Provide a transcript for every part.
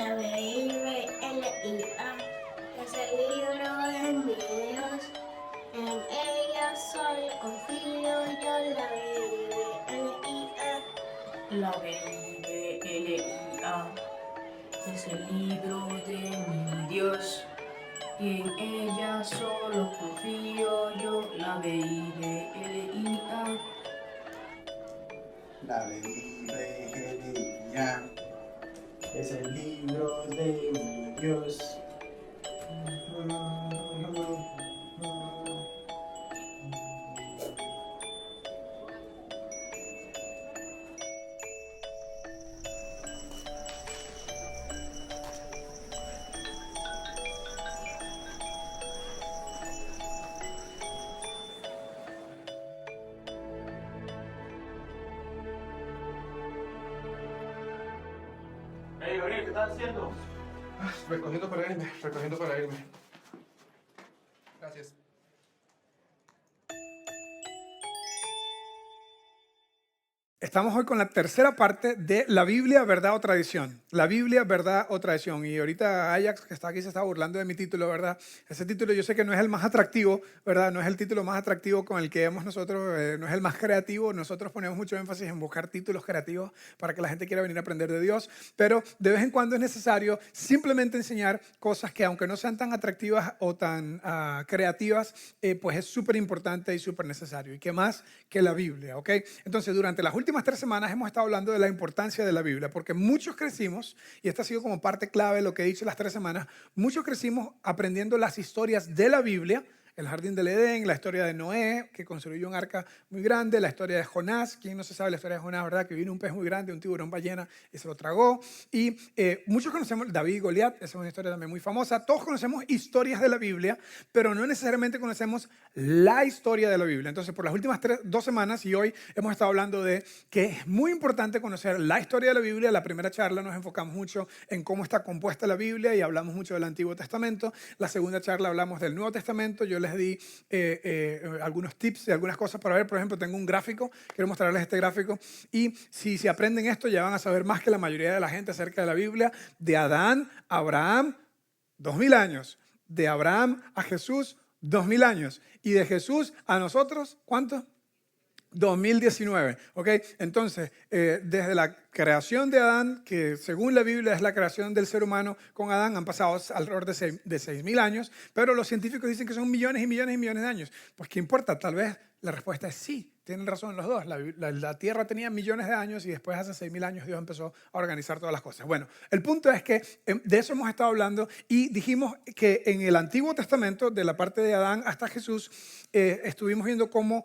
Biblia es el libro de mi Dios. En ella solo confío yo. La Biblia es el libro de mi Dios. Y en ella solo confío yo. La Biblia. La Biblia es el libro de mi Dios. Hey, Gabriel, ¿qué estás haciendo? Recogiendo para irme. Gracias. Estamos hoy con la tercera parte de la Biblia, verdad o tradición. La Biblia, verdad o tradición. Y ahorita Ajax, que está aquí, se está burlando de mi título, ¿verdad? Ese título yo sé que no es el más atractivo, ¿verdad? No es el título más atractivo con el que hemos nosotros, no es el más creativo. Nosotros ponemos mucho énfasis en buscar títulos creativos para que la gente quiera venir a aprender de Dios. Pero de vez en cuando es necesario simplemente enseñar cosas que, aunque no sean tan atractivas o tan creativas, pues es súper importante y súper necesario. ¿Y qué más que la Biblia? ¿Ok? Entonces, durante las últimas 3 semanas hemos estado hablando de la importancia de la Biblia, porque muchos crecimos, y esta ha sido como parte clave de lo que he dicho las 3 semanas, muchos crecimos aprendiendo las historias de la Biblia. El jardín del Edén, la historia de Noé, que construyó un arca muy grande, la historia de Jonás. ¿Quién no se sabe la historia de Jonás, verdad? Que vino un pez muy grande, un tiburón ballena y se lo tragó. Y muchos conocemos David y Goliat, esa es una historia también muy famosa. Todos conocemos historias de la Biblia, pero no necesariamente conocemos la historia de la Biblia. Entonces, por las últimas 2 semanas y hoy hemos estado hablando de que es muy importante conocer la historia de la Biblia. La primera charla nos enfocamos mucho en cómo está compuesta la Biblia y hablamos mucho del Antiguo Testamento. La segunda charla hablamos del Nuevo Testamento. Yo les di algunos tips y algunas cosas para ver. Por ejemplo, tengo un gráfico, quiero mostrarles este gráfico. Y si aprenden esto, ya van a saber más que la mayoría de la gente acerca de la Biblia. De Adán a Abraham, 2000 años. De Abraham a Jesús, 2000 años. Y de Jesús a nosotros, ¿cuánto? 2019, ¿ok? Entonces, desde la creación de Adán, que según la Biblia es la creación del ser humano con Adán, han pasado alrededor de 6.000 años, pero los científicos dicen que son millones y millones y millones de años. Pues, ¿qué importa? Tal vez la respuesta es sí, tienen razón los dos. La Tierra tenía millones de años y después hace 6.000 años Dios empezó a organizar todas las cosas. Bueno, el punto es que de eso hemos estado hablando y dijimos que en el Antiguo Testamento, de la parte de Adán hasta Jesús, estuvimos viendo cómo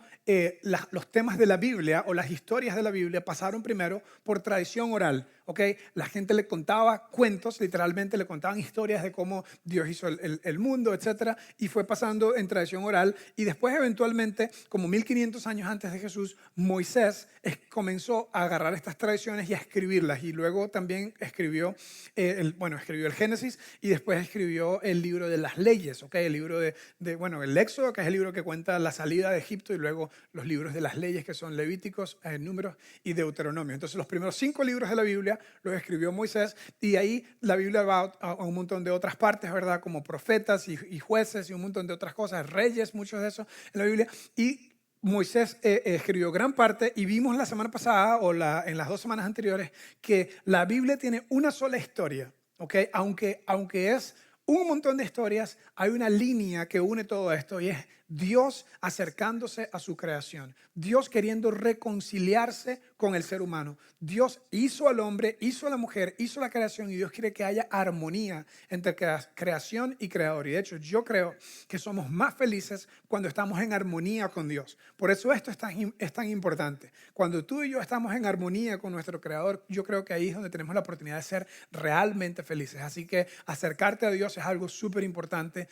los temas de la Biblia o las historias de la Biblia pasaron primero por tradición oral. ¿Okay? La gente le contaba cuentos, literalmente le contaban historias de cómo Dios hizo el mundo, etc. Y fue pasando en tradición oral. Y después, eventualmente, como 1500 años antes de Jesús, Moisés comenzó a agarrar estas tradiciones y a escribirlas. Y luego también escribió el Génesis y después escribió el libro de las leyes. ¿Okay? El libro el Éxodo, que es el libro que cuenta la salida de Egipto, y luego los libros de las leyes, que son Levíticos, Números y Deuteronomio. Entonces, los primeros 5 libros de la Biblia lo escribió Moisés, y ahí la Biblia va a un montón de otras partes, ¿verdad? Como profetas y jueces y un montón de otras cosas, reyes, muchos de esos en la Biblia. Y Moisés escribió gran parte, y vimos la semana pasada en las 2 semanas anteriores que la Biblia tiene una sola historia, ¿ok? Aunque es un montón de historias, hay una línea que une todo esto, y es Dios acercándose a su creación. Dios queriendo reconciliarse con el ser humano. Dios hizo al hombre, hizo a la mujer, hizo la creación, y Dios quiere que haya armonía entre creación y creador. Y de hecho, yo creo que somos más felices cuando estamos en armonía con Dios. Por eso esto es tan importante. Cuando tú y yo estamos en armonía con nuestro creador, yo creo que ahí es donde tenemos la oportunidad de ser realmente felices. Así que acercarte a Dios es algo súper importante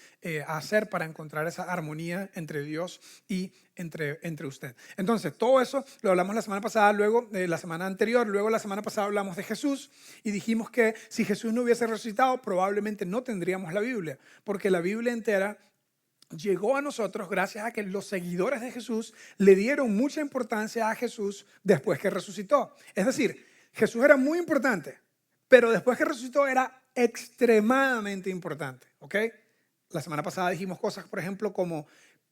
hacer para encontrar esa armonía entre Dios y entre usted. Entonces, todo eso lo hablamos la semana pasada, luego la semana anterior, luego la semana pasada hablamos de Jesús y dijimos que si Jesús no hubiese resucitado, probablemente no tendríamos la Biblia, porque la Biblia entera llegó a nosotros gracias a que los seguidores de Jesús le dieron mucha importancia a Jesús después que resucitó. Es decir, Jesús era muy importante, pero después que resucitó era extremadamente importante, ¿ok? La semana pasada dijimos cosas, por ejemplo, como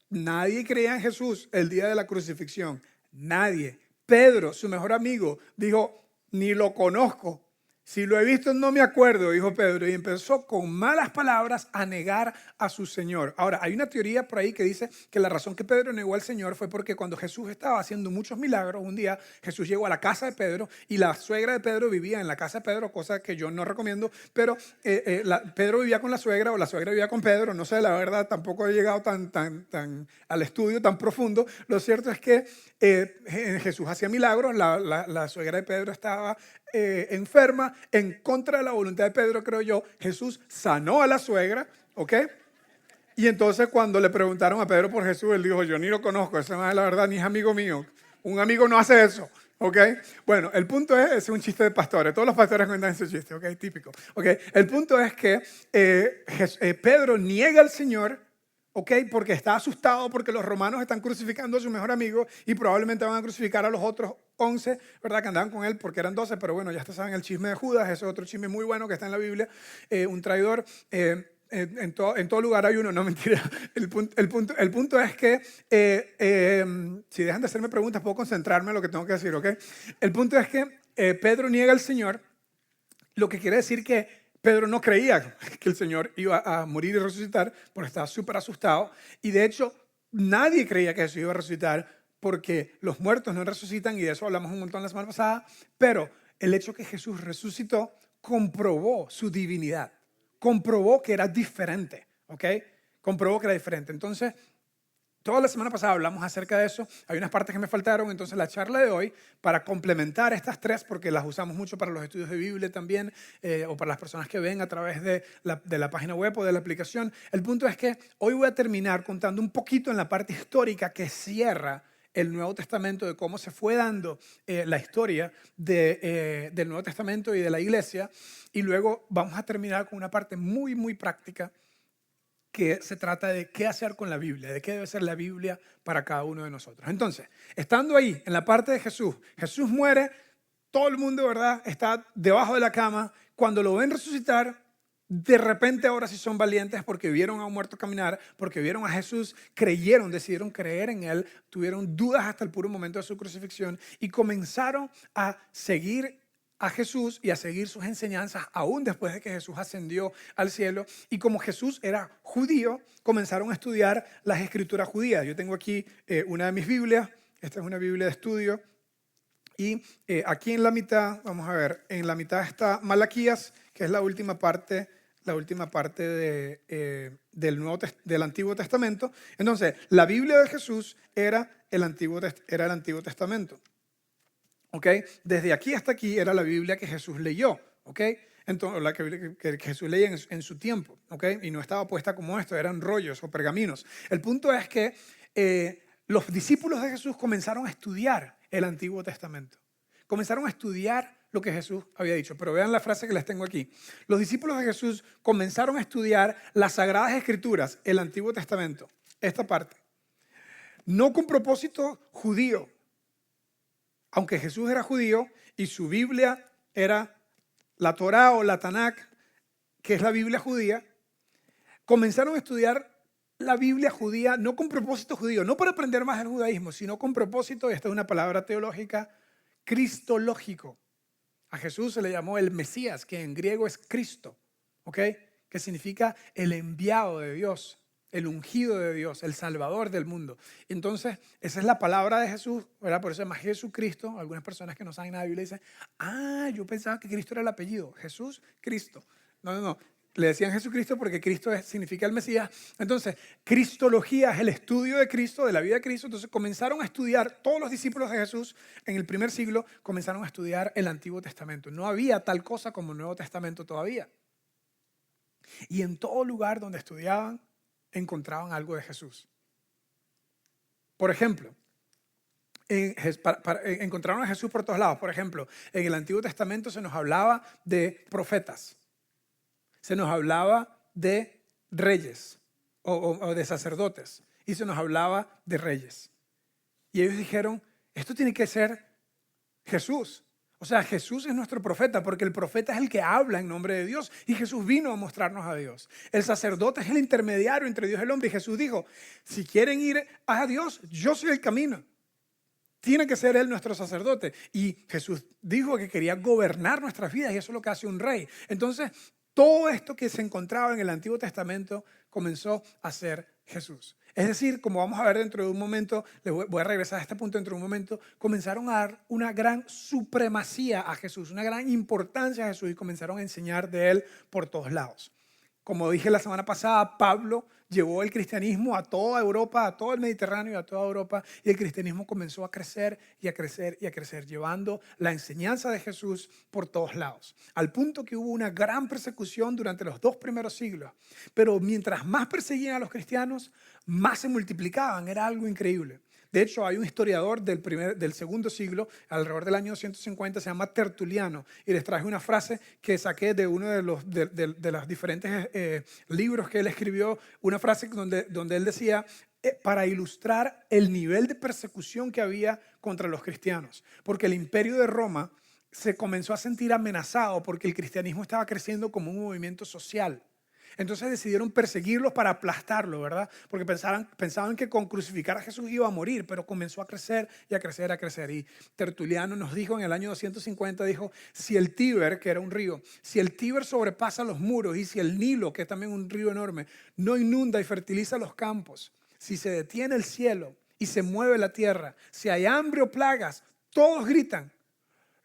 nadie creía en Jesús el día de la crucifixión. Nadie. Pedro, su mejor amigo, dijo, ni lo conozco. Si lo he visto no me acuerdo, dijo Pedro, y empezó con malas palabras a negar a su Señor. Ahora, hay una teoría por ahí que dice que la razón que Pedro negó al Señor fue porque cuando Jesús estaba haciendo muchos milagros, un día Jesús llegó a la casa de Pedro y la suegra de Pedro vivía en la casa de Pedro, cosa que yo no recomiendo, pero Pedro vivía con la suegra o la suegra vivía con Pedro, no sé, la verdad, tampoco he llegado tan al estudio tan profundo. Lo cierto es que Jesús hacía milagros, la suegra de Pedro estaba enferma, en contra de la voluntad de Pedro, creo yo. Jesús sanó a la suegra, ¿ok? Y entonces cuando le preguntaron a Pedro por Jesús, él dijo, yo ni lo conozco, ese man, la verdad, ni es amigo mío. Un amigo no hace eso, ¿ok? Bueno, el punto es un chiste de pastores. Todos los pastores cuentan ese chiste, ¿ok? Típico. ¿Ok? El punto es que Pedro niega al Señor, ¿ok? Porque está asustado porque los romanos están crucificando a su mejor amigo y probablemente van a crucificar a los otros 11, ¿verdad? Que andaban con él porque eran 12, pero bueno, ya ustedes saben el chisme de Judas, ese es otro chisme muy bueno que está en la Biblia, un traidor. En todo lugar hay uno, no mentira. El punto es que si dejan de hacerme preguntas puedo concentrarme en lo que tengo que decir, ¿ok? El punto es que Pedro niega al Señor, lo que quiere decir que Pedro no creía que el Señor iba a morir y resucitar porque estaba súper asustado. Y de hecho, nadie creía que Jesús iba a resucitar porque los muertos no resucitan y de eso hablamos un montón la semana pasada. Pero el hecho que Jesús resucitó comprobó su divinidad. Comprobó que era diferente, ¿ok? Comprobó que era diferente. Entonces, toda la semana pasada hablamos acerca de eso. Hay unas partes que me faltaron. Entonces, la charla de hoy, para complementar estas tres, porque las usamos mucho para los estudios de Biblia también, o para las personas que ven a través de la página web o de la aplicación. El punto es que hoy voy a terminar contando un poquito en la parte histórica que cierra el Nuevo Testamento, de cómo se fue dando la historia del Nuevo Testamento y de la iglesia. Y luego vamos a terminar con una parte muy, muy práctica que se trata de qué hacer con la Biblia, de qué debe ser la Biblia para cada uno de nosotros. Entonces, estando ahí, en la parte de Jesús, Jesús muere, todo el mundo, ¿verdad?, está debajo de la cama. Cuando lo ven resucitar, de repente ahora sí son valientes porque vieron a un muerto caminar, porque vieron a Jesús, creyeron, decidieron creer en Él, tuvieron dudas hasta el puro momento de su crucifixión y comenzaron a seguir a Jesús y a seguir sus enseñanzas aún después de que Jesús ascendió al cielo. Y como Jesús era judío, comenzaron a estudiar las escrituras judías. Yo tengo aquí una de mis Biblias, esta es una Biblia de estudio. Y aquí en la mitad, vamos a ver, en la mitad está Malaquías, que es la última parte del Antiguo Testamento. Entonces, la Biblia de Jesús era el Antiguo Testamento. ¿Okay? Desde aquí hasta aquí era la Biblia que Jesús leyó, ¿okay? Entonces, la que Jesús leía en su tiempo, ¿okay? Y no estaba puesta como esto, eran rollos o pergaminos. El punto es que los discípulos de Jesús comenzaron a estudiar el Antiguo Testamento. Comenzaron a estudiar lo que Jesús había dicho. Pero vean la frase que les tengo aquí. Los discípulos de Jesús comenzaron a estudiar las Sagradas Escrituras, el Antiguo Testamento, esta parte. No con propósito judío. Aunque Jesús era judío y su Biblia era la Torá o la Tanakh, que es la Biblia judía, comenzaron a estudiar la Biblia judía no con propósito judío, no para aprender más del judaísmo, sino con propósito, y esta es una palabra teológica, cristológico. A Jesús se le llamó el Mesías, que en griego es Cristo, ¿ok? Que significa el enviado de Dios, el ungido de Dios, el salvador del mundo. Entonces, esa es la palabra de Jesús, ¿verdad? Por eso se llama Jesucristo. Algunas personas que no saben nada de Biblia dicen, yo pensaba que Cristo era el apellido. Jesús, Cristo. No. Le decían Jesucristo porque Cristo significa el Mesías. Entonces, cristología es el estudio de Cristo, de la vida de Cristo. Entonces, comenzaron a estudiar, todos los discípulos de Jesús en el primer siglo, comenzaron a estudiar el Antiguo Testamento. No había tal cosa como el Nuevo Testamento todavía. Y en todo lugar donde estudiaban, encontraban algo de Jesús. Por ejemplo, encontraron a Jesús por todos lados. Por ejemplo, en el Antiguo Testamento se nos hablaba de profetas, se nos hablaba de reyes o de sacerdotes y se nos hablaba de reyes. Y ellos dijeron, esto tiene que ser Jesús. O sea, Jesús es nuestro profeta porque el profeta es el que habla en nombre de Dios y Jesús vino a mostrarnos a Dios. El sacerdote es el intermediario entre Dios y el hombre y Jesús dijo, si quieren ir a Dios, yo soy el camino. Tiene que ser Él nuestro sacerdote. Y Jesús dijo que quería gobernar nuestras vidas y eso es lo que hace un rey. Entonces, todo esto que se encontraba en el Antiguo Testamento comenzó a ser Jesús. Es decir, como vamos a ver dentro de un momento, voy a regresar a este punto dentro de un momento, comenzaron a dar una gran supremacía a Jesús, una gran importancia a Jesús y comenzaron a enseñar de Él por todos lados. Como dije la semana pasada, Pablo llevó el cristianismo a toda Europa, a todo el Mediterráneo y a toda Europa, y el cristianismo comenzó a crecer y a crecer y a crecer, llevando la enseñanza de Jesús por todos lados, al punto que hubo una gran persecución durante los 2 primeros siglos. Pero mientras más perseguían a los cristianos, más se multiplicaban, era algo increíble. De hecho, hay un historiador del segundo siglo, alrededor del año 250, se llama Tertuliano, y les traje una frase que saqué de uno de los diferentes libros que él escribió, una frase donde él decía, para ilustrar el nivel de persecución que había contra los cristianos, porque el imperio de Roma se comenzó a sentir amenazado porque el cristianismo estaba creciendo como un movimiento social. Entonces decidieron perseguirlos para aplastarlo, ¿verdad? Porque pensaban que con crucificar a Jesús iba a morir, pero comenzó a crecer y a crecer, a crecer. Y Tertuliano nos dijo en el año 250, dijo, si el Tíber, que era un río, si el Tíber sobrepasa los muros y si el Nilo, que es también un río enorme, no inunda y fertiliza los campos, si se detiene el cielo y se mueve la tierra, si hay hambre o plagas, todos gritan,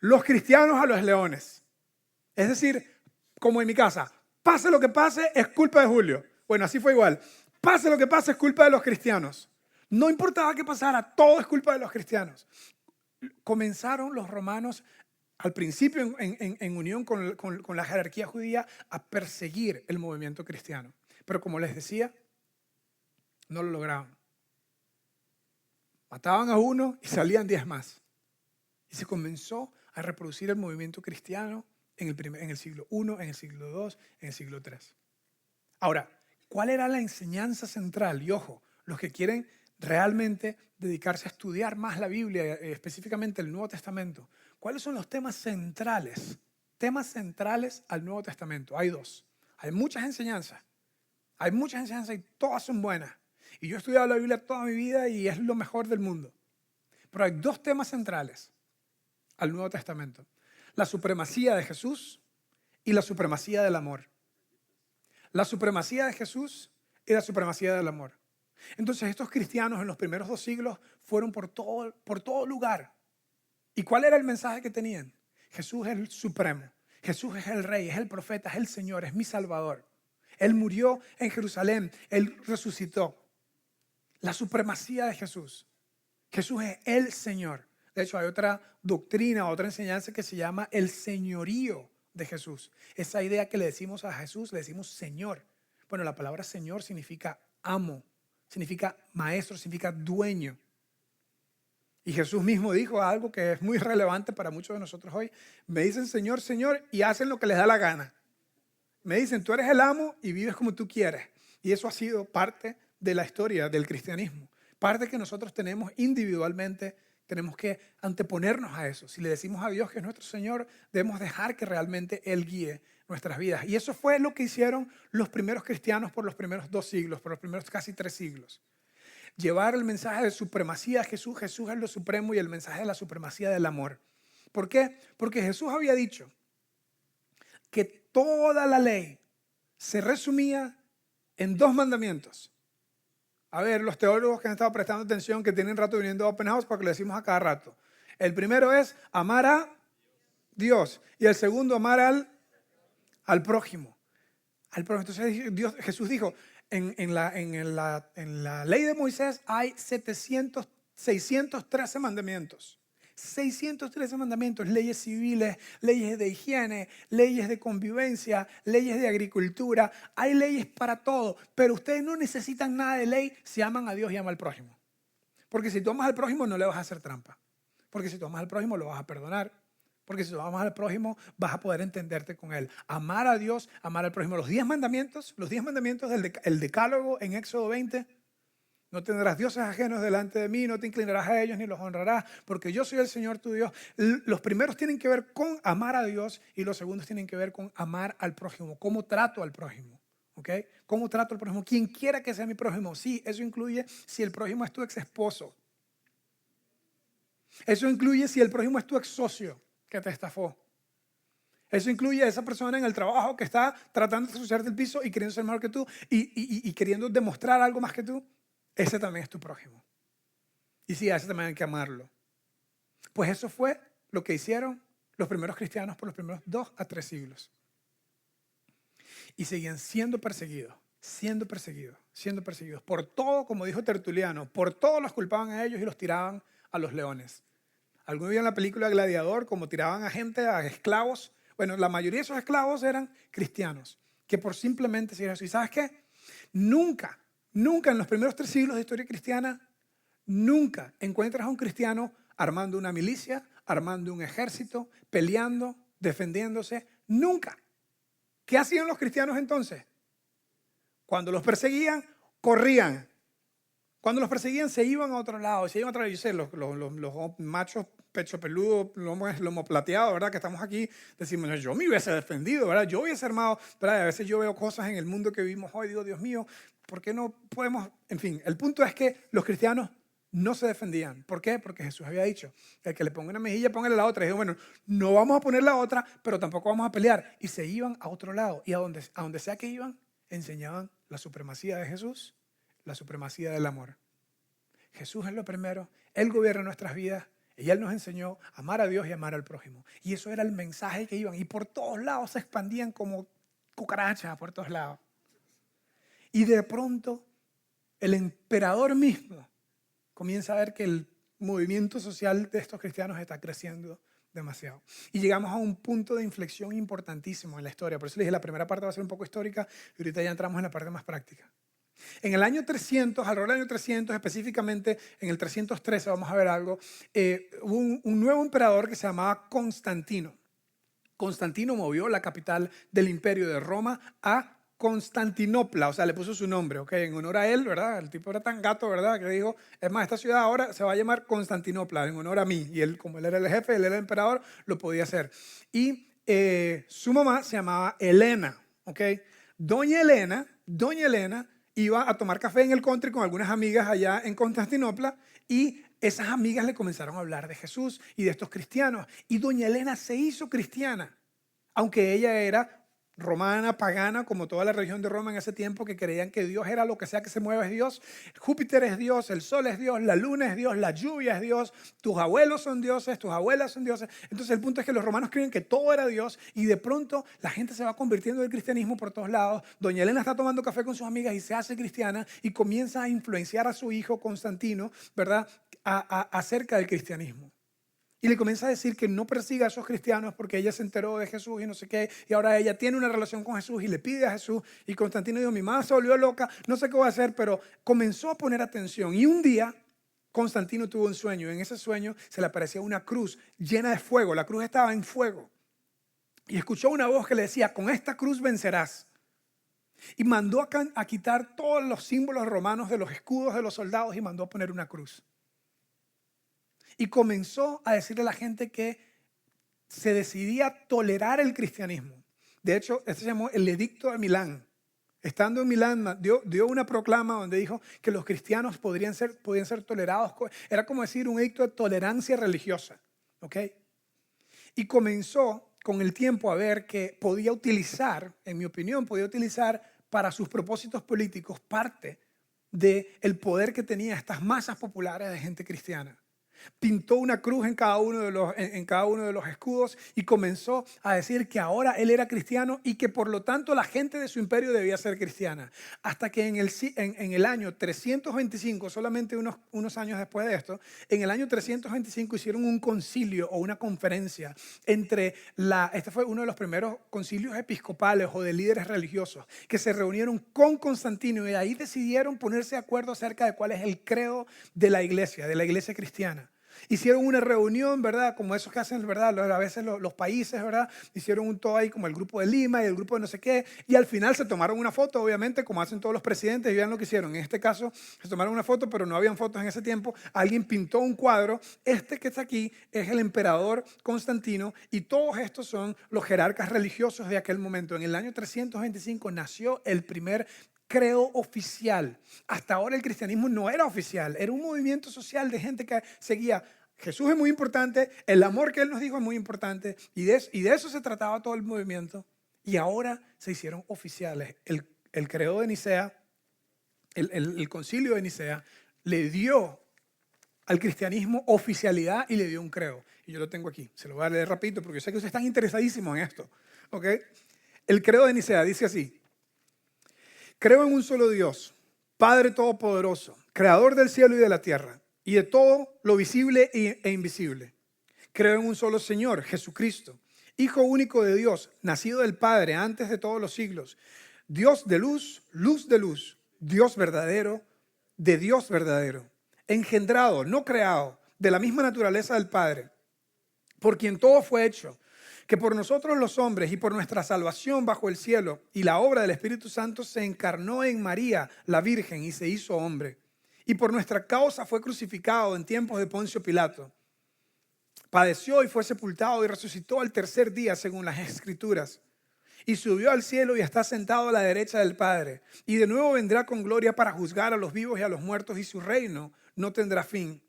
los cristianos a los leones. Es decir, como en mi casa, pase lo que pase, es culpa de Julio. Bueno, así fue igual. Pase lo que pase, es culpa de los cristianos. No importaba qué pasara, todo es culpa de los cristianos. Comenzaron los romanos, al principio en unión con la jerarquía judía, a perseguir el movimiento cristiano. Pero como les decía, no lo lograban. Mataban a uno y salían 10 más. Y se comenzó a reproducir el movimiento cristiano en el siglo I, en el siglo II, en el siglo III. Ahora, ¿cuál era la enseñanza central? Y ojo, los que quieren realmente dedicarse a estudiar más la Biblia, específicamente el Nuevo Testamento, ¿cuáles son los temas centrales? Temas centrales al Nuevo Testamento. Hay 2. Hay muchas enseñanzas. Hay muchas enseñanzas y todas son buenas. Y yo he estudiado la Biblia toda mi vida y es lo mejor del mundo. Pero hay 2 temas centrales al Nuevo Testamento. La supremacía de Jesús y la supremacía del amor. La supremacía de Jesús y la supremacía del amor. Entonces estos cristianos en los primeros 2 siglos fueron por todo lugar. ¿Y cuál era el mensaje que tenían? Jesús es el supremo. Jesús es el rey, es el profeta, es el Señor, es mi Salvador. Él murió en Jerusalén, Él resucitó. La supremacía de Jesús. Jesús es el Señor. De hecho, hay otra doctrina, otra enseñanza que se llama el señorío de Jesús. Esa idea que le decimos a Jesús, le decimos Señor. Bueno, la palabra Señor significa amo, significa maestro, significa dueño. Y Jesús mismo dijo algo que es muy relevante para muchos de nosotros hoy. Me dicen Señor, Señor y hacen lo que les da la gana. Me dicen, tú eres el amo y vives como tú quieres. Y eso ha sido parte de la historia del cristianismo. Parte que nosotros tenemos individualmente. Tenemos que anteponernos a eso. Si le decimos a Dios que es nuestro Señor, debemos dejar que realmente Él guíe nuestras vidas. Y eso fue lo que hicieron los primeros cristianos por los primeros 2 siglos, por los primeros casi 3 siglos. Llevar el mensaje de supremacía a Jesús. Jesús es lo supremo y el mensaje de la supremacía del amor. ¿Por qué? Porque Jesús había dicho que toda la ley se resumía en 2 mandamientos. A ver, los teólogos que han estado prestando atención, que tienen rato viniendo a Open House, porque lo decimos a cada rato. El primero es amar a Dios y el segundo amar al prójimo. Entonces Jesús dijo, en la ley de Moisés hay 613 mandamientos. 613 mandamientos, leyes civiles, leyes de higiene, leyes de convivencia, leyes de agricultura. Hay leyes para todo, pero ustedes no necesitan nada de ley si aman a Dios y aman al prójimo. Porque si tú amas al prójimo no le vas a hacer trampa. Porque si tú amas al prójimo lo vas a perdonar. Porque si tú amas al prójimo vas a poder entenderte con él. Amar a Dios, amar al prójimo. Los 10 mandamientos, el decálogo en Éxodo 20, No tendrás dioses ajenos delante de mí, no te inclinarás a ellos ni los honrarás, porque yo soy el Señor tu Dios. Los primeros tienen que ver con amar a Dios y los segundos tienen que ver con amar al prójimo. ¿Cómo trato al prójimo? ¿Ok? ¿Cómo trato al prójimo? Quien quiera que sea mi prójimo. Sí, eso incluye si el prójimo es tu ex esposo. Eso incluye si el prójimo es tu ex socio que te estafó. Eso incluye a esa persona en el trabajo que está tratando de ensuciarte el piso y queriendo ser mejor que tú y queriendo demostrar algo más que tú. Ese también es tu prójimo. Y sí, a ese también hay que amarlo. Pues eso fue lo que hicieron los primeros cristianos por los primeros 2 a 3 siglos. Y seguían siendo perseguidos, siendo perseguidos, siendo perseguidos. Por todo, como dijo Tertuliano, por todo los culpaban a ellos y los tiraban a los leones. Algunos vieron la película Gladiador, como tiraban a gente, a esclavos. Bueno, la mayoría de esos esclavos eran cristianos, que por simplemente seguir eso. ¿Y sabes qué? Nunca en los primeros 3 siglos de historia cristiana, nunca encuentras a un cristiano armando una milicia, armando un ejército, peleando, defendiéndose. Nunca. ¿Qué hacían los cristianos entonces? Cuando los perseguían, corrían. Cuando los perseguían, se iban a otro lado. Se iban a otra lado. Yo sé, los machos pecho peludo, lomo plateado, ¿verdad? Que estamos aquí, decimos, yo me hubiese defendido, ¿verdad? Yo hubiese armado, ¿verdad? A veces yo veo cosas en el mundo que vivimos hoy, digo, Dios mío, ¿por qué no podemos? En fin, el punto es que los cristianos no se defendían. ¿Por qué? Porque Jesús había dicho, el que le ponga una mejilla, póngale la otra. Y dijo, bueno, no vamos a poner la otra, pero tampoco vamos a pelear. Y se iban a otro lado. Y a donde sea que iban, enseñaban la supremacía de Jesús, la supremacía del amor. Jesús es lo primero, Él gobierna nuestras vidas y Él nos enseñó a amar a Dios y amar al prójimo. Y eso era el mensaje que iban. Y por todos lados se expandían como cucarachas, por todos lados. Y de pronto el emperador mismo comienza a ver que el movimiento social de estos cristianos está creciendo demasiado. Y llegamos a un punto de inflexión importantísimo en la historia. Por eso les dije, la primera parte va a ser un poco histórica y ahorita ya entramos en la parte más práctica. En el año 300, alrededor del año 300, específicamente en el 313, vamos a ver algo, hubo un nuevo emperador que se llamaba Constantino. Constantino movió la capital del imperio de Roma a Constantinopla, o sea, le puso su nombre, ¿ok? En honor a él, ¿verdad? El tipo era tan gato, ¿verdad? Que dijo, es más, esta ciudad ahora se va a llamar Constantinopla, en honor a mí. Y él, como él era el jefe, él era el emperador, lo podía hacer. Y su mamá se llamaba Helena, ¿ok? Doña Helena iba a tomar café en el country con algunas amigas allá en Constantinopla y esas amigas le comenzaron a hablar de Jesús y de estos cristianos. Y doña Helena se hizo cristiana, aunque ella era romana, pagana, como toda la religión de Roma en ese tiempo, que creían que Dios era lo que sea que se mueva es Dios. Júpiter es Dios, el sol es Dios, la luna es Dios, la lluvia es Dios, tus abuelos son dioses, tus abuelas son dioses. Entonces el punto es que los romanos creen que todo era Dios y de pronto la gente se va convirtiendo en el cristianismo por todos lados. Doña Elena está tomando café con sus amigas y se hace cristiana y comienza a influenciar a su hijo Constantino, ¿verdad?, acerca del cristianismo. Y le comienza a decir que no persiga a esos cristianos porque ella se enteró de Jesús y no sé qué. Y ahora ella tiene una relación con Jesús y le pide a Jesús. Y Constantino dijo, mi mamá se volvió loca, no sé qué voy a hacer, pero comenzó a poner atención. Y un día Constantino tuvo un sueño. En ese sueño se le aparecía una cruz llena de fuego. La cruz estaba en fuego. Y escuchó una voz que le decía, con esta cruz vencerás. Y mandó a quitar todos los símbolos romanos de los escudos de los soldados y mandó a poner una cruz. Y comenzó a decirle a la gente que se decidía tolerar el cristianismo. De hecho, este se llamó el Edicto de Milán. Estando en Milán, dio una proclama donde dijo que los cristianos podían ser tolerados. Era como decir un edicto de tolerancia religiosa. ¿Ok? Y comenzó con el tiempo a ver que podía utilizar, en mi opinión, para sus propósitos políticos parte del poder que tenía estas masas populares de gente cristiana. Pintó una cruz en cada uno de los escudos y comenzó a decir que ahora él era cristiano y que por lo tanto la gente de su imperio debía ser cristiana. Hasta que en el año 325, solamente unos años después de esto, en el año 325 hicieron un concilio o una conferencia este fue uno de los primeros concilios episcopales o de líderes religiosos que se reunieron con Constantino y ahí decidieron ponerse de acuerdo acerca de cuál es el credo de la iglesia cristiana. Hicieron una reunión, ¿verdad? Como esos que hacen, ¿verdad? A veces los países, ¿verdad? Hicieron un todo ahí como el grupo de Lima y el grupo de no sé qué. Y al final se tomaron una foto, obviamente, como hacen todos los presidentes. Y vean lo que hicieron. En este caso, se tomaron una foto, pero no habían fotos en ese tiempo. Alguien pintó un cuadro. Este que está aquí es el emperador Constantino. Y todos estos son los jerarcas religiosos de aquel momento. En el año 325 nació el primer credo oficial. Hasta ahora el cristianismo no era oficial, era un movimiento social de gente que seguía. Jesús es muy importante, el amor que Él nos dijo es muy importante, y de eso se trataba todo el movimiento. Y ahora se hicieron oficiales. El credo de Nicea, el concilio de Nicea, le dio al cristianismo oficialidad y le dio un credo. Y yo lo tengo aquí, se lo voy a leer rapidito porque yo sé que ustedes están interesadísimos en esto. ¿Okay? El credo de Nicea dice así: creo en un solo Dios, Padre Todopoderoso, Creador del cielo y de la tierra, y de todo lo visible e invisible. Creo en un solo Señor, Jesucristo, Hijo único de Dios, nacido del Padre antes de todos los siglos, Dios de luz, luz de luz, Dios verdadero, de Dios verdadero, engendrado, no creado, de la misma naturaleza del Padre, por quien todo fue hecho, que por nosotros los hombres y por nuestra salvación bajo el cielo y la obra del Espíritu Santo se encarnó en María, la Virgen, y se hizo hombre. Y por nuestra causa fue crucificado en tiempos de Poncio Pilato. Padeció y fue sepultado y resucitó al tercer día según las Escrituras. Y subió al cielo y está sentado a la derecha del Padre. Y de nuevo vendrá con gloria para juzgar a los vivos y a los muertos, y su reino no tendrá fin.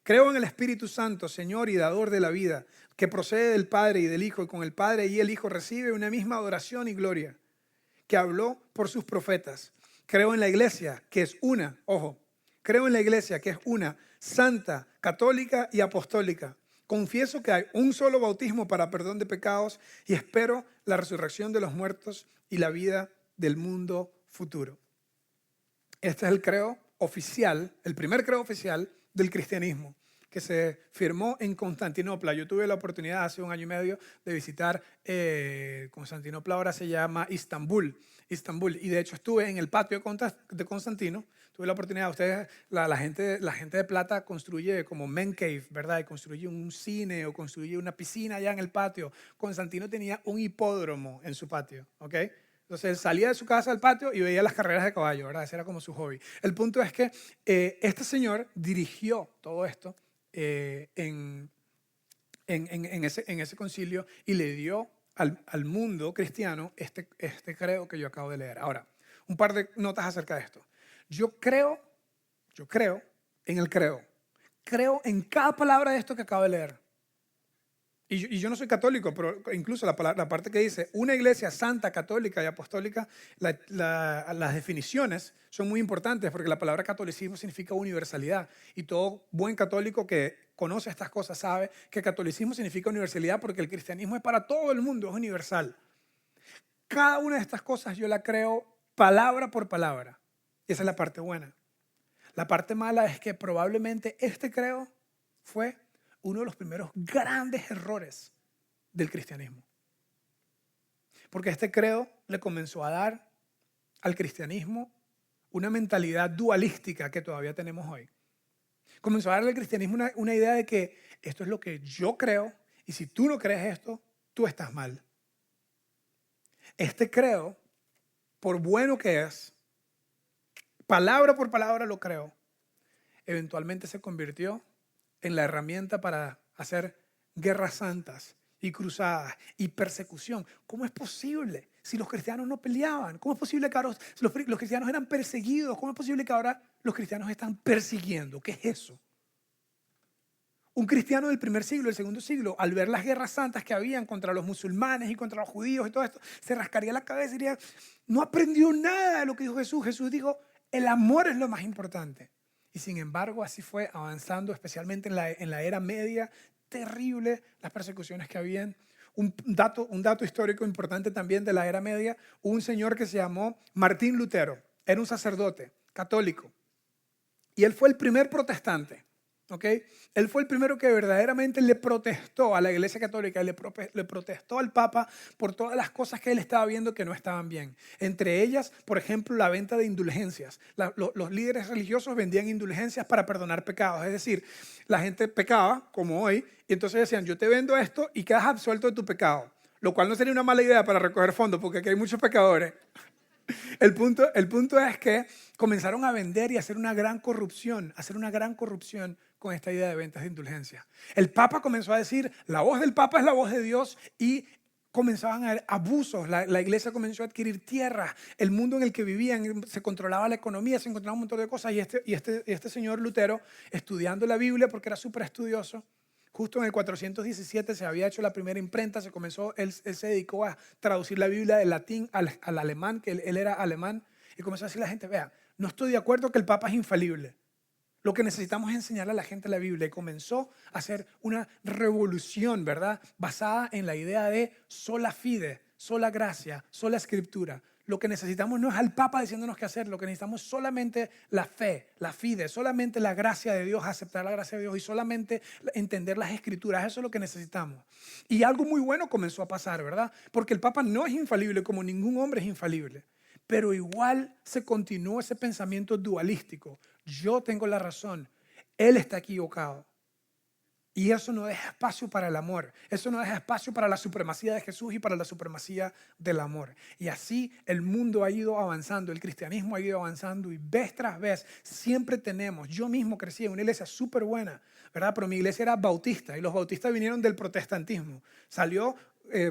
Creo en el Espíritu Santo, Señor y dador de la vida, que procede del Padre y del Hijo, y con el Padre y el Hijo recibe una misma adoración y gloria, que habló por sus profetas. Creo en la iglesia, que es una, creo en la iglesia, que es una, santa, católica y apostólica. Confieso que hay un solo bautismo para perdón de pecados y espero la resurrección de los muertos y la vida del mundo futuro. Este es el credo oficial, el primer credo oficial del cristianismo, que se firmó en Constantinopla. Yo tuve la oportunidad hace 1 año y medio de visitar Constantinopla, ahora se llama Istambul. Y de hecho estuve en el patio de Constantino. Tuve la oportunidad, ustedes, la gente de plata construye como man cave, ¿verdad? Y construye un cine o construye una piscina allá en el patio. Constantino tenía un hipódromo en su patio, ¿ok? Entonces él salía de su casa al patio y veía las carreras de caballo, ¿verdad? Ese era como su hobby. El punto es que este señor dirigió todo esto en ese concilio y le dio al mundo cristiano este credo que yo acabo de leer. Ahora, un par de notas acerca de esto. Yo creo en el credo. Creo en cada palabra de esto que acabo de leer. Y yo no soy católico, pero incluso la parte que dice una iglesia santa, católica y apostólica, las definiciones son muy importantes porque la palabra catolicismo significa universalidad. Y todo buen católico que conoce estas cosas sabe que catolicismo significa universalidad porque el cristianismo es para todo el mundo, es universal. Cada una de estas cosas yo la creo palabra por palabra. Y esa es la parte buena. La parte mala es que probablemente este credo fue uno de los primeros grandes errores del cristianismo. Porque este credo le comenzó a dar al cristianismo una mentalidad dualística que todavía tenemos hoy. Comenzó a darle al cristianismo una idea de que esto es lo que yo creo y si tú no crees esto, tú estás mal. Este credo, por bueno que es, palabra por palabra lo creo, eventualmente se convirtió en la herramienta para hacer guerras santas y cruzadas y persecución. ¿Cómo es posible si los cristianos no peleaban? ¿Cómo es posible que ahora los cristianos eran perseguidos? ¿Cómo es posible que ahora los cristianos están persiguiendo? ¿Qué es eso? Un cristiano del primer siglo, del segundo siglo, al ver las guerras santas que habían contra los musulmanes y contra los judíos y todo esto, se rascaría la cabeza y diría, no aprendió nada de lo que dijo Jesús. Jesús dijo, el amor es lo más importante. Y sin embargo, así fue avanzando, especialmente en la era media, terrible las persecuciones que habían. Un dato histórico importante también de la era media, un señor que se llamó Martín Lutero, era un sacerdote católico. Y él fue el primer protestante, ¿ok? Él fue el primero que verdaderamente le protestó a la Iglesia Católica, le protestó al Papa por todas las cosas que él estaba viendo que no estaban bien. Entre ellas, por ejemplo, la venta de indulgencias. Los líderes religiosos vendían indulgencias para perdonar pecados. Es decir, la gente pecaba, como hoy, y entonces decían, yo te vendo esto y quedas absuelto de tu pecado. Lo cual no sería una mala idea para recoger fondos, porque aquí hay muchos pecadores. El punto es que comenzaron a vender y a hacer una gran corrupción con esta idea de ventas de indulgencia. El Papa comenzó a decir, la voz del Papa es la voz de Dios, y comenzaban a haber abusos. La iglesia comenzó a adquirir tierras. El mundo en el que vivían se controlaba la economía, se encontraba un montón de cosas. Y este señor Lutero, estudiando la Biblia porque era súper estudioso, justo en el 417 se había hecho la primera imprenta, él se dedicó a traducir la Biblia del latín al alemán, que él era alemán, y comenzó a decir a la gente, vea, no estoy de acuerdo que el Papa es infalible. Lo que necesitamos es enseñarle a la gente la Biblia. Y comenzó a hacer una revolución, ¿verdad? Basada en la idea de sola fide, sola gracia, sola escritura. Lo que necesitamos no es al Papa diciéndonos qué hacer, lo que necesitamos es solamente la fe, la fide, solamente la gracia de Dios, aceptar la gracia de Dios y solamente entender las escrituras. Eso es lo que necesitamos. Y algo muy bueno comenzó a pasar, ¿verdad? Porque el Papa no es infalible como ningún hombre es infalible. Pero igual se continuó ese pensamiento dualístico. Yo tengo la razón, él está equivocado. Y eso no deja espacio para el amor. Eso no deja espacio para la supremacía de Jesús y para la supremacía del amor. Y así el mundo ha ido avanzando, el cristianismo ha ido avanzando y vez tras vez siempre tenemos. Yo mismo crecí en una iglesia súper buena, ¿verdad? Pero mi iglesia era bautista y los bautistas vinieron del protestantismo. Salió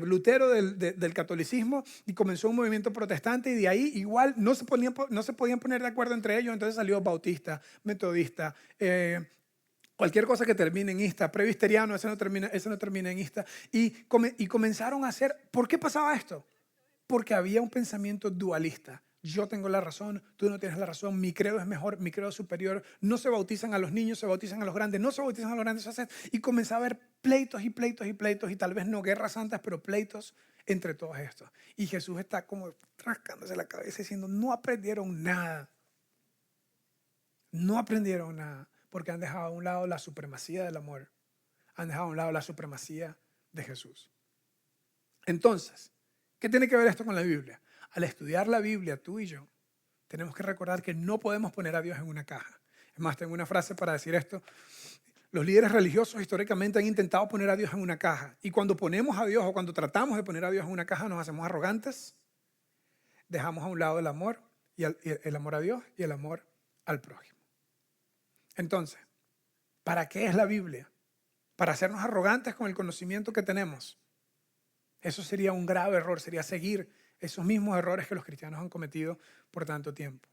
Lutero del catolicismo y comenzó un movimiento protestante, y de ahí igual no se podían poner de acuerdo entre ellos. Entonces salió bautista, metodista, cualquier cosa que termine en ista, presbiteriano, ese no termina en ista. Y comenzaron a hacer, ¿por qué pasaba esto? Porque había un pensamiento dualista. Yo tengo la razón, tú no tienes la razón, mi credo es mejor, mi credo es superior. No se bautizan a los niños, se bautizan a los grandes, no se bautizan a los grandes. Y comenzó a haber pleitos y pleitos y pleitos, y tal vez no guerras santas, pero pleitos entre todos estos. Y Jesús está como rascándose la cabeza diciendo, no aprendieron nada. No aprendieron nada. Porque han dejado a un lado la supremacía del amor. Han dejado a un lado la supremacía de Jesús. Entonces, ¿qué tiene que ver esto con la Biblia? Al estudiar la Biblia, tú y yo, tenemos que recordar que no podemos poner a Dios en una caja. Es más, tengo una frase para decir esto. Los líderes religiosos históricamente han intentado poner a Dios en una caja. Y cuando ponemos a Dios, o cuando tratamos de poner a Dios en una caja, nos hacemos arrogantes. Dejamos a un lado el amor, y el amor a Dios y el amor al prójimo. Entonces, ¿para qué es la Biblia? ¿Para hacernos arrogantes con el conocimiento que tenemos? Eso sería un grave error, sería seguir esos mismos errores que los cristianos han cometido por tanto tiempo.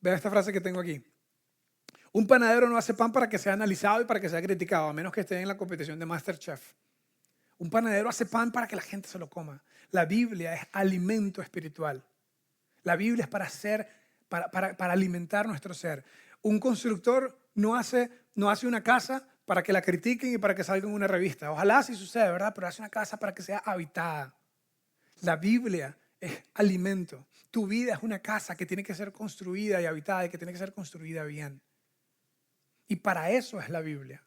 Vean esta frase que tengo aquí. Un panadero no hace pan para que sea analizado y para que sea criticado, a menos que esté en la competición de MasterChef. Un panadero hace pan para que la gente se lo coma. La Biblia es alimento espiritual. La Biblia es para alimentar nuestro ser. Un constructor no hace una casa para que la critiquen y para que salga en una revista. Ojalá así suceda, ¿verdad? Pero hace una casa para que sea habitada. La Biblia es alimento. Tu vida es una casa que tiene que ser construida y habitada, y que tiene que ser construida bien. Y para eso es la Biblia.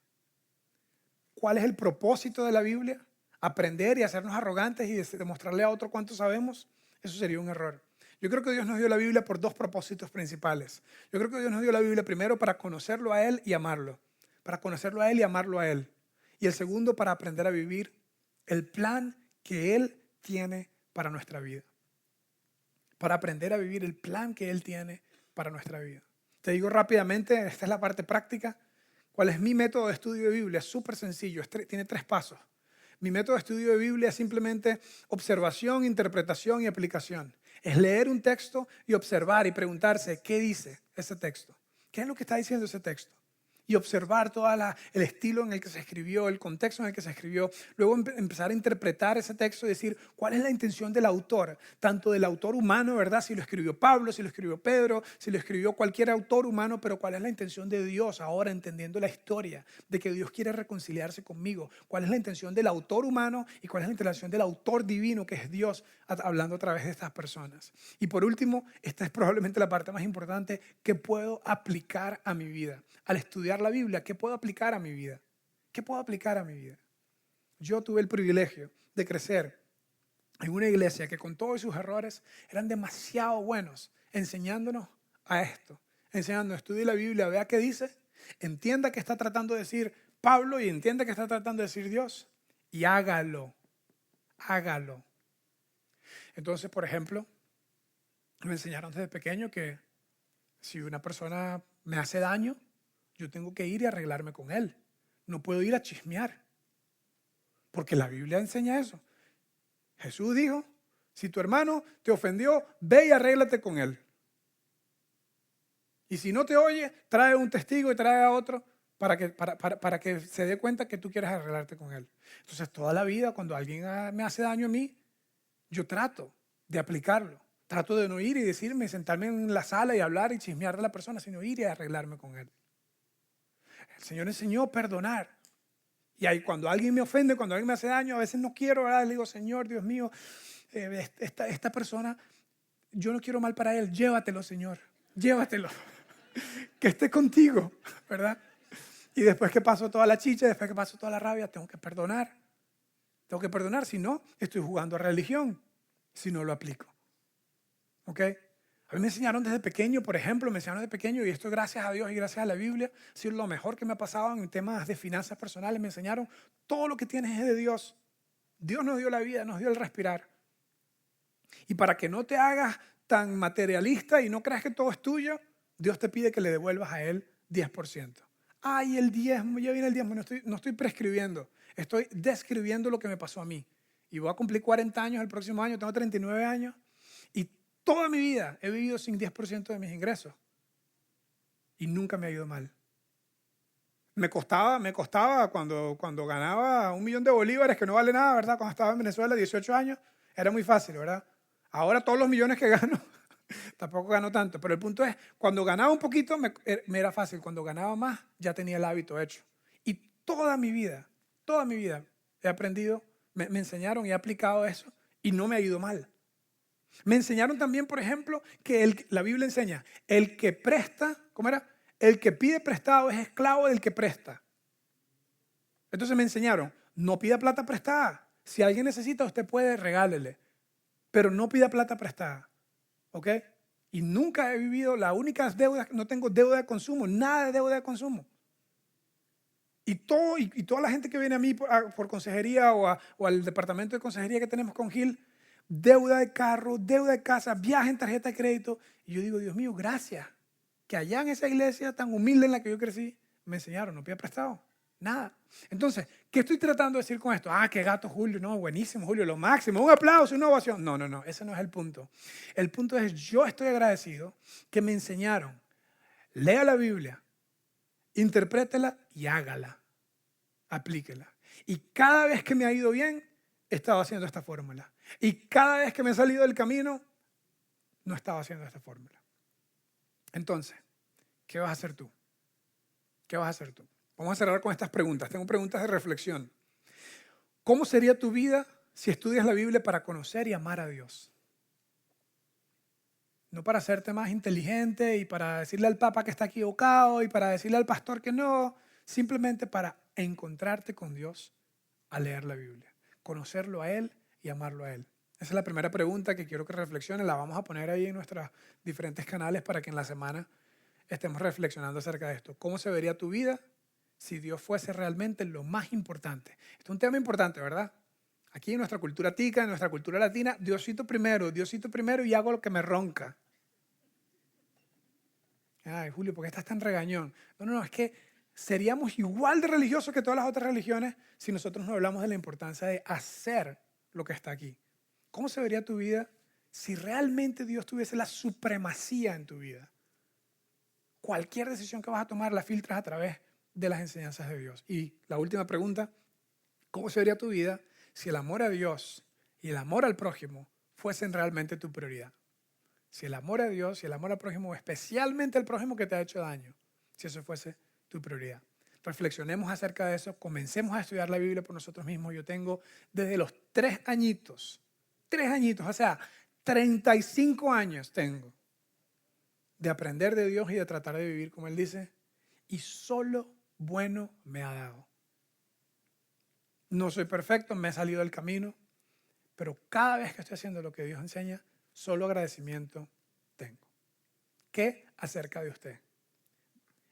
¿Cuál es el propósito de la Biblia? Aprender y hacernos arrogantes y demostrarle a otro cuánto sabemos. Eso sería un error. Yo creo que Dios nos dio la Biblia por dos propósitos principales. Yo creo que Dios nos dio la Biblia primero para conocerlo a Él y amarlo. Para conocerlo a Él y amarlo a Él. Y el segundo, para aprender a vivir el plan que Él tiene para nuestra vida. Para aprender a vivir el plan que Él tiene para nuestra vida. Te digo rápidamente, esta es la parte práctica. ¿Cuál es mi método de estudio de Biblia? Es súper sencillo, tiene 3 pasos. Mi método de estudio de Biblia es simplemente observación, interpretación y aplicación. Es leer un texto y observar y preguntarse qué dice ese texto. ¿Qué es lo que está diciendo ese texto? Y observar todo el estilo en el que se escribió, el contexto en el que se escribió. Luego empezar a interpretar ese texto y decir cuál es la intención del autor. Tanto del autor humano, ¿verdad? Si lo escribió Pablo, si lo escribió Pedro, si lo escribió cualquier autor humano, pero cuál es la intención de Dios ahora, entendiendo la historia de que Dios quiere reconciliarse conmigo. Cuál es la intención del autor humano y cuál es la intención del autor divino, que es Dios hablando a través de estas personas. Y por último, esta es probablemente la parte más importante que puedo aplicar a mi vida. Al estudiar estudiar la Biblia, ¿qué puedo aplicar a mi vida? ¿Qué puedo aplicar a mi vida? Yo tuve el privilegio de crecer en una iglesia que con todos sus errores eran demasiado buenos enseñándonos a esto, enseñándonos, estudie la Biblia, vea qué dice, entienda qué está tratando de decir Pablo y entienda qué está tratando de decir Dios y hágalo. Entonces, por ejemplo, me enseñaron desde pequeño que si una persona me hace daño, yo tengo que ir y arreglarme con él. No puedo ir a chismear, porque la Biblia enseña eso. Jesús dijo, si tu hermano te ofendió, ve y arréglate con él. Y si no te oye, trae un testigo y trae a otro para que se dé cuenta que tú quieres arreglarte con él. Entonces, toda la vida, cuando alguien me hace daño a mí, yo trato de aplicarlo. Trato de no ir y decirme, sentarme en la sala y hablar y chismear a la persona, sino ir y arreglarme con él. El Señor enseñó a perdonar. Y ahí cuando alguien me ofende, cuando alguien me hace daño, a veces no quiero, ¿verdad? Le digo, Señor, Dios mío, esta persona, yo no quiero mal para él, llévatelo, Señor, llévatelo, que esté contigo, ¿verdad? Y después que paso toda la chicha, después que paso toda la rabia, tengo que perdonar. Tengo que perdonar, si no, estoy jugando a religión, si no lo aplico. ¿Ok? A mí me enseñaron desde pequeño, por ejemplo, y esto gracias a Dios y gracias a la Biblia, ha sido lo mejor que me ha pasado en temas de finanzas personales. Me enseñaron, todo lo que tienes es de Dios. Dios nos dio la vida, nos dio el respirar. Y para que no te hagas tan materialista y no creas que todo es tuyo, Dios te pide que le devuelvas a Él 10%. Ay, el diezmo, ya viene el diezmo. No estoy prescribiendo, estoy describiendo lo que me pasó a mí. Y voy a cumplir 40 años el próximo año, tengo 39 años. Y toda mi vida he vivido sin 10% de mis ingresos. Y nunca me ha ido mal. Me costaba cuando ganaba 1 millón de bolívares, que no vale nada, ¿verdad? Cuando estaba en Venezuela, 18 años, era muy fácil, ¿verdad? Ahora todos los millones que gano, tampoco gano tanto. Pero el punto es, cuando ganaba un poquito, me era fácil. Cuando ganaba más, ya tenía el hábito hecho. Y toda mi vida he aprendido, me enseñaron y he aplicado eso y no me ha ido mal. Me enseñaron también, por ejemplo, que la Biblia enseña, el que presta, ¿cómo era? El que pide prestado es esclavo del que presta. Entonces me enseñaron, no pida plata prestada. Si alguien necesita, usted puede, regálele. Pero no pida plata prestada. ¿Ok? Y nunca he vivido, la única deuda, no tengo deuda de consumo, nada de deuda de consumo. Y toda la gente que viene a mí por consejería o al departamento de consejería que tenemos con Gil, deuda de carro, deuda de casa, viaje en tarjeta de crédito. Y yo digo, Dios mío, gracias. Que allá en esa iglesia tan humilde en la que yo crecí, me enseñaron, no pida prestado, nada. Entonces, ¿qué estoy tratando de decir con esto? Qué gato Julio, no, buenísimo Julio, lo máximo, un aplauso, una ovación. No, ese no es el punto. El punto es, yo estoy agradecido que me enseñaron, lea la Biblia, interprétela y hágala, aplíquela. Y cada vez que me ha ido bien, he estado haciendo esta fórmula. Y cada vez que me he salido del camino, no estaba haciendo esta fórmula. Entonces, ¿qué vas a hacer tú? ¿Qué vas a hacer tú? Vamos a cerrar con estas preguntas. Tengo preguntas de reflexión. ¿Cómo sería tu vida si estudias la Biblia para conocer y amar a Dios? No para hacerte más inteligente y para decirle al Papa que está equivocado y para decirle al pastor que no. Simplemente para encontrarte con Dios al leer la Biblia. Conocerlo a Él y amarlo a Él. Esa es la primera pregunta que quiero que reflexionen. La vamos a poner ahí en nuestros diferentes canales para que en la semana estemos reflexionando acerca de esto. ¿Cómo se vería tu vida si Dios fuese realmente lo más importante? Este es un tema importante, ¿verdad? Aquí en nuestra cultura tica, en nuestra cultura latina, Diosito primero y hago lo que me ronca. Ay, Julio, ¿por qué estás tan regañón? No, es que seríamos igual de religiosos que todas las otras religiones si nosotros no hablamos de la importancia de hacer lo que está aquí. ¿Cómo se vería tu vida si realmente Dios tuviese la supremacía en tu vida? Cualquier decisión que vas a tomar la filtras a través de las enseñanzas de Dios. Y la última pregunta, ¿cómo se vería tu vida si el amor a Dios y el amor al prójimo fuesen realmente tu prioridad? Si el amor a Dios y el amor al prójimo, especialmente al prójimo que te ha hecho daño, si eso fuese tu prioridad. Reflexionemos acerca de eso, comencemos a estudiar la Biblia por nosotros mismos. Yo tengo desde los 3 añitos, o sea, 35 años tengo de aprender de Dios y de tratar de vivir como Él dice. y solo bueno me ha dado. No soy perfecto, me he salido del camino, pero cada vez que estoy haciendo lo que Dios enseña, solo agradecimiento tengo. ¿Qué acerca de usted?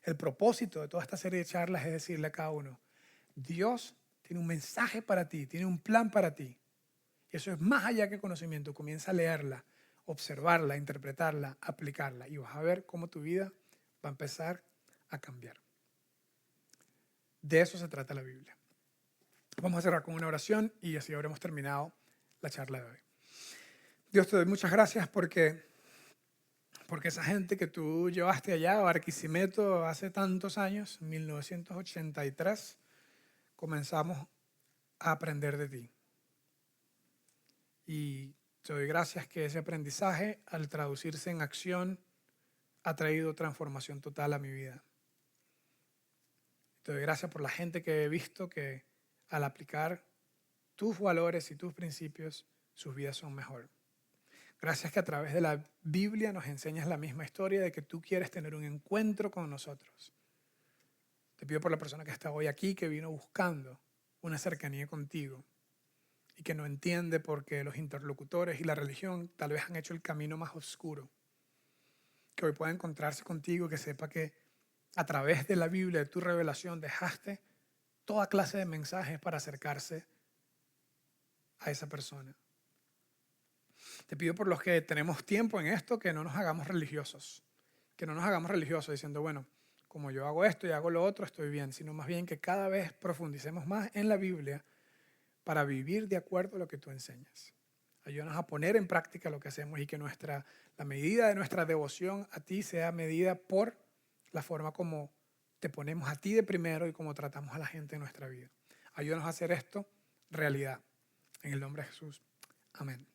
El propósito de toda esta serie de charlas es decirle a cada uno, Dios tiene un mensaje para ti, tiene un plan para ti. Y eso es más allá que conocimiento. Comienza a leerla, observarla, interpretarla, aplicarla. Y vas a ver cómo tu vida va a empezar a cambiar. De eso se trata la Biblia. Vamos a cerrar con una oración y así habremos terminado la charla de hoy. Dios, te doy muchas gracias porque esa gente que tú llevaste allá a Barquisimeto hace tantos años, en 1983, comenzamos a aprender de ti. Y te doy gracias que ese aprendizaje, al traducirse en acción, ha traído transformación total a mi vida. Te doy gracias por la gente que he visto que al aplicar tus valores y tus principios, sus vidas son mejor. Gracias que a través de la Biblia nos enseñas la misma historia de que tú quieres tener un encuentro con nosotros. Te pido por la persona que está hoy aquí, que vino buscando una cercanía contigo y que no entiende por qué los interlocutores y la religión tal vez han hecho el camino más oscuro. Que hoy pueda encontrarse contigo, que sepa que a través de la Biblia, de tu revelación, dejaste toda clase de mensajes para acercarse a esa persona. Te pido por los que tenemos tiempo en esto, que no nos hagamos religiosos. Que no nos hagamos religiosos diciendo, bueno, como yo hago esto y hago lo otro, estoy bien. Sino más bien que cada vez profundicemos más en la Biblia para vivir de acuerdo a lo que tú enseñas. Ayúdanos a poner en práctica lo que hacemos y que la medida de nuestra devoción a ti sea medida por la forma como te ponemos a ti de primero y como tratamos a la gente en nuestra vida. Ayúdanos a hacer esto realidad. En el nombre de Jesús. Amén.